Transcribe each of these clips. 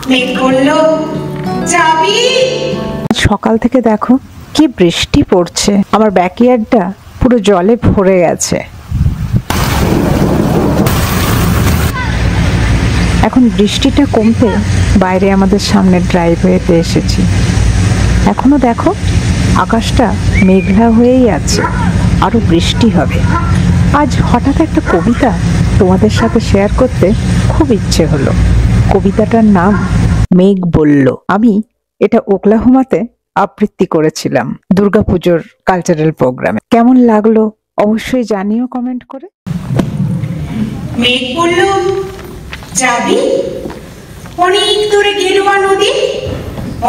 মেঘ বলল, যাবি? সকাল থেকে দেখো কি বৃষ্টি পড়ছে, আমার ব্যাকইয়ার্ডটা পুরো জলে ভরে গেছে। এখন বৃষ্টিটা কমতে বাইরে আমাদের সামনে ড্রাইভওয়েতে এসেছি। এখনো দেখো আকাশটা মেঘলা হয়েই আছে, আরো বৃষ্টি হবে। আজ হঠাৎ একটা কবিতা তোমাদের সাথে শেয়ার করতে খুব ইচ্ছে হলো। কবিতাটার নাম মেঘ বলল। আমি এটা ওকলাহোমাতে আবৃত্তি করেছিলাম দুর্গাপুজোর কালচারাল প্রোগ্রামে। কেমন লাগলো অবশ্যই জানিও কমেন্ট করে। মেঘ বলল, যাবি? অনেক দূরে গেরুয়া নদী,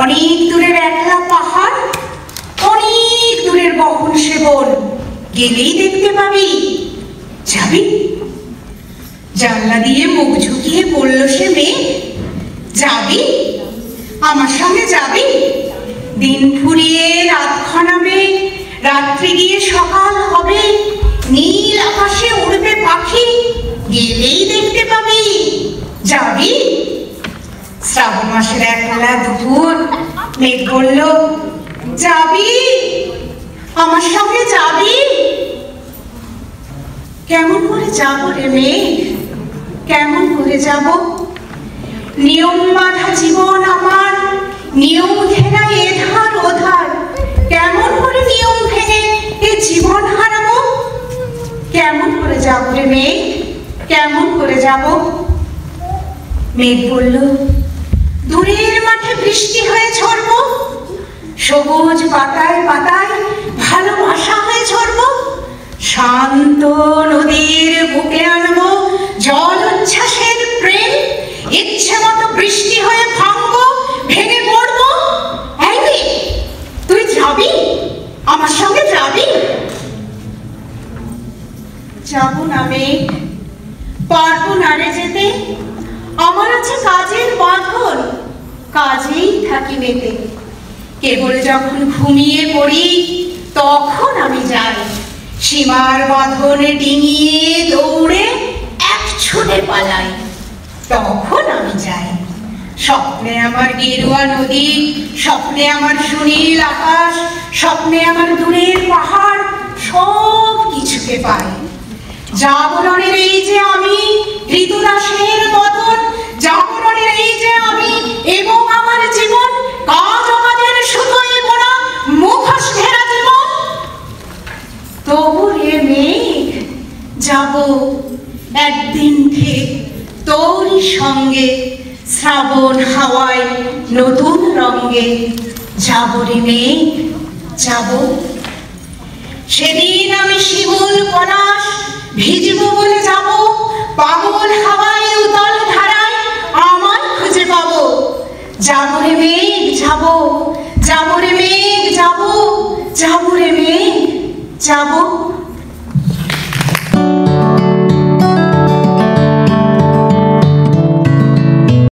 অনেক দূরের একলা পাহাড়, অনেক দূরের বহন সেবন, গেলেই দেখতে পাবি। যাবি? জানলা দিয়ে মুখ ঝুঁকিয়ে বলল সে মেঘ, যাবি? আমার সঙ্গে যাবি? দিন ফুরিয়ে রাত ঘনাবে, রাত্রি গিয়ে সকাল হবে, নীল আকাশে উড়বে পাখি, গেলেই দেখতে পাবি। যাবি? শ্রাবণ মাসের একবেলা দুপুর, মেঘ বলল, যাবি? আমার সঙ্গে যাবি? কেমন করে যাব রে মেঘ, কেমন করে যাব? নিয়ম বাঁধা জীবন আমার, নিয়ম ঘেরা এধার ওধার, কেমন করে নিয়ম ভেঙে এ জীবন হারাবো? কেমন করে যাব রে মেঘ, কেমন করে যাব? মেঘ বলল, দূরের মাঠে বৃষ্টি হয়ে ঝরবো, সবুজ পাতায় পাতায় ভালোবাসা হয়ে ঝরবো, শান্ত নদীর বুকে আনবো জল উচ্ছ্বাসের প্রেম, ইচ্ছে মতো বৃষ্টি হয়ে ভাঙবো, ভেঙে পড়বো। এই মেঘ, তুই যাবি? আমার সঙ্গে যাবি? যাবো না মেঘ, পারবো না রে যেতে, আমার আছে কাজের বাঁধন, কাজেই থাকি মেতে। কেবল যখন ঘুমিয়ে পড়ি তখন আমি যাই, সীমার বাঁধনে ডিঙিয়ে দৌড়ে এক ছুটে পালাই, তখন আমি যাই। স্বপ্নে আমার গেরুয়া নদী, স্বপ্নে আমার সুনীল আকাশ, স্বপ্নে আমার দূরের পাহাড়, সব কিছুকে পাই। জাগরণের এই যে আমি, ঋতুদাসের মতন জাগরণের এই যে আমি এবং আমার জীবন, কাজ আমাদের সুতোয় বোনা মুখোশ ঘেরা জীবন। তবু রে মেঘ, যাব একদিন ঠিক তোরই সঙ্গে, শ্রাবণ হাওয়ায় নতুন রঙে। যাব রে মেঘ, যাব। সেদিন আমি শিমুল পলাশ ভিজবো বলে যাব, পাগল হাওয়ায় উতল ধারায় আমার খুঁজে পাবো। যাব রে মেঘ, যাব, যাব রে মেঘ, যাব, যাব রে মেঘ, যাব।